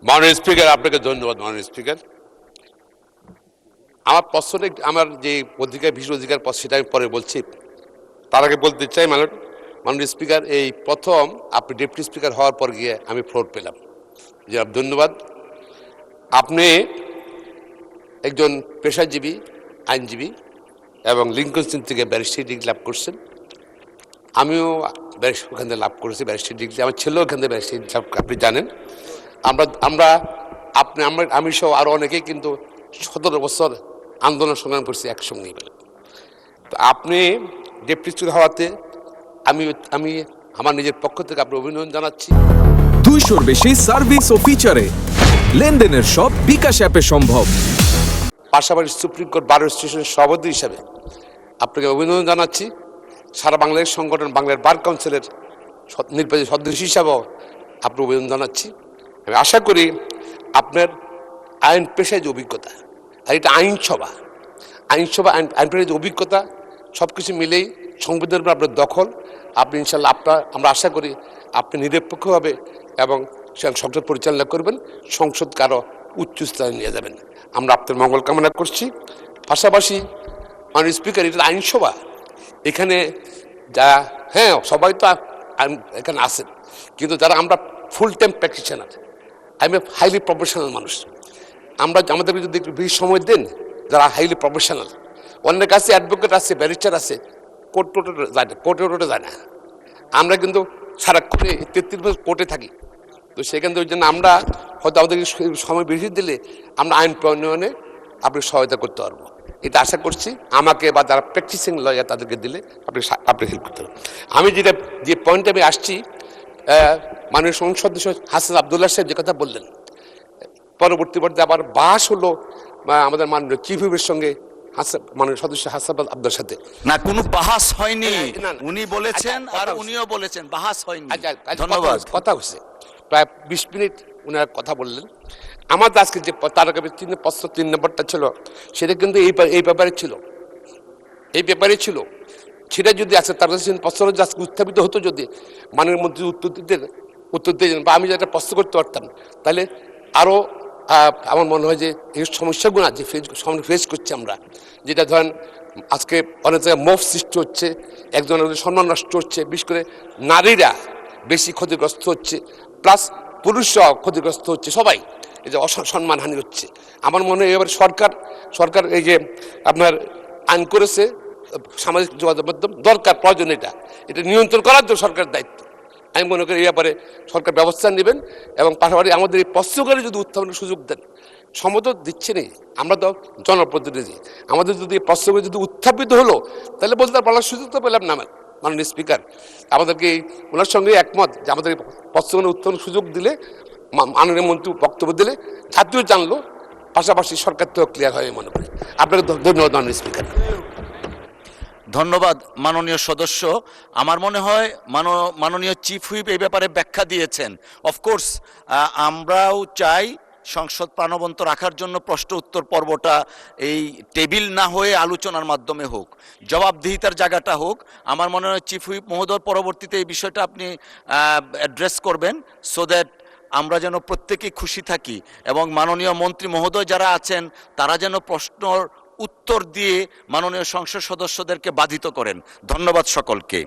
মাননীয় স্পিকার, আপনাকে ধন্যবাদ। মাননীয় স্পিকার, আমার প্রশ্নটা আমার যে অধিকার, বিশেষ অধিকার সেটা আমি পরে বলছি। তার আগে বলতে চাই মাননীয় স্পিকার, এই প্রথম আপনি ডেপুটি স্পিকার হওয়ার পর গিয়ে আমি ফ্লোর পেলাম। ধন্যবাদ। আপনি একজন পেশাজীবী আইনজীবী এবং লিঙ্কন থেকে ব্যারিস্টারি ডিগ্রি লাভ করছেন। আমিও ওখান থেকে লাভ করেছি ব্যারিস্টারি ডিগ্রি। আমার ছেলেও ওখান থেকে ব্যারিস্টারি লাভ, আপনি জানেন। আমরা আমরা আপনি আমি সহ আরও অনেকেই কিন্তু 17 বছর আন্দোলন সংগ্রাম করছি একসঙ্গেই। তো আপনি ডেপুটি স্পিকার হওয়াতে আমি আমি আমার নিজের পক্ষ থেকে আপনার অভিনন্দন জানাচ্ছি। 200-র বেশি সার্ভিস ও ফিচারে লেনদেনের সব বিকাশ অ্যাপে সম্ভব। পাশাপাশি সুপ্রিম কোর্ট বার স্টেশনের সভাপতি হিসাবে আপনাকে অভিনন্দন জানাচ্ছি। সারা বাংলাদেশ সংগঠন বাংলার বার কাউন্সিলের নির্বাচিত সদস্য হিসাবেও আপনার অভিনন্দন জানাচ্ছি। আমি আশা করি আপনার আইন পেশায় যে অভিজ্ঞতা, আর এটা আইনসভা আইন পেশায় যে অভিজ্ঞতা, সব কিছু মিলেই সংবিধানের উপর আপনার দখল, আপনি ইনশাল্লাহ আমরা আশা করি আপনি নিরপেক্ষভাবে এবং সংসদ পরিচালনা করবেন, সংসদকে আরও উচ্চ স্থানে নিয়ে যাবেন। আমরা আপনার মঙ্গল কামনা করছি। পাশাপাশি মাননীয় স্পিকার, এটা আইনসভা, এখানে যা সবাই তো এখানে আছেন, কিন্তু যারা আমরা ফুল টাইম প্র্যাকটিশনার, আমি হাইলি প্রফেশনাল মানুষ, আমাদেরকে যদি একটু বেশি সময় দেন, যারা হাইলি প্রফেশনাল, অনেক কাছে অ্যাডভোকেট আছে, ব্যারিস্টার আছে, কোর্টে যায় না। আমরা কিন্তু সারাক্ষণ 33 বছর কোর্টে থাকি। তো সেখান থেকে ওই জন্য আমরা হয়তো আমাদেরকে সময় বেশি দিলে আমরা আইন প্রণয়নে আপনি সহায়তা করতে পারবো, এটা আশা করছি। আমাকে বা যারা প্র্যাকটিসিং লয়ার তাদেরকে দিলে আপনি হেল্প করতে পারবেন। আমি যে পয়েন্টে আমি আসছি, মাননীয় সংসদ সদস্য হাসান আবদুল্লাহ সাহেব যে কথা বললেন, পরবর্তী আবার বাস হলো আমাদের মাননীয় চিফ হুইপের সঙ্গে মাননীয় সদস্য হাসান আবদুল্লার সাথে। না, কোনো বাহাস হয়নি, উনি বলেছেন আর উনিও বলেছেন, বাহাস হয়নি। ধন্যবাদ। কথা হচ্ছে প্রায় 20 মিনিট উনারা কথা বললেন। আমার আজকে যে তার আগে প্রশ্ন 3 নম্বরটা ছিল, সেটা কিন্তু এই ব্যাপারে ছিল। সেটা যদি আছে তার কাছে প্রশ্ন আজকে উত্থাপিত হতো, যদি মাননীয় মন্ত্রী উত্তর দিতেন বা আমি যেটা প্রশ্ন করতে পারতাম, তাহলে আরও আমার মনে হয় যে এই সমস্যাগুলো যে ফেস করছি আমরা, যেটা ধরেন আজকে অনেক জায়গায় মোফ সৃষ্টি হচ্ছে, একজনের সম্মান নষ্ট হচ্ছে, বিশেষ করে নারীরা বেশি ক্ষতিগ্রস্ত হচ্ছে, প্লাস পুরুষরাও ক্ষতিগ্রস্ত হচ্ছে, সবাই এই যে সম্মানহানি হচ্ছে। আমার মনে হয় এবার সরকার এই যে আপনার আইন করেছে, সামাজিক যোগাযোগ মাধ্যম দরকার, প্রয়োজন, এটা নিয়ন্ত্রণ করার জন্য সরকারের দায়িত্ব। আমি মনে করি এই ব্যাপারে সরকার ব্যবস্থা নেবেন, এবং পাশাপাশি আমাদের এই প্রশ্নকারী যদি উত্থাপনের সুযোগ দেন, সম্মত দিচ্ছে নেই, আমরা তো জনপ্রতিনিধি, আমাদের যদি এই প্রশ্নগুলি যদি উত্থাপিত হলো, তাহলে বলতে বলার সুযোগ তো পেলাম না। মাননীয় স্পিকার, আমাদেরকে ওনার সঙ্গে একমত যে আমাদের প্রশ্নগুলো উত্থাপনের সুযোগ দিলে, মাননীয় মন্ত্রী বক্তব্য দিলে জাতীয় জানলো, পাশাপাশি সরকার তো ক্লিয়ার হয় মনে করি। আপনাকে ধন্যবাদ মাননীয় স্পিকার। ধন্যবাদ মাননীয় সদস্য। আমার মনে হয় মাননীয় চিফ হুইপ এই ব্যাপারে ব্যাখ্যা দিয়েছেন। অফকোর্স আমরাও চাই সংসদ প্রাণবন্ত রাখার জন্য প্রশ্ন উত্তর পর্বটা এই টেবিল না হয়ে আলোচনার মাধ্যমে হোক, জবাবদিহিতার জায়গাটা হোক। আমার মনে হয় চিফ হুইপ মহোদয় পরবর্তীতে এই বিষয়টা আপনি অ্যাড্রেস করবেন, সো দ্যাট আমরা যেন প্রত্যেকেই খুশি থাকি, এবং মাননীয় মন্ত্রী মহোদয় যারা আছেন তারা যেন প্রশ্নর উত্তর দিয়ে মাননীয় সংসদ সদস্যদেরকে বাধিত করেন। ধন্যবাদ সকলকে।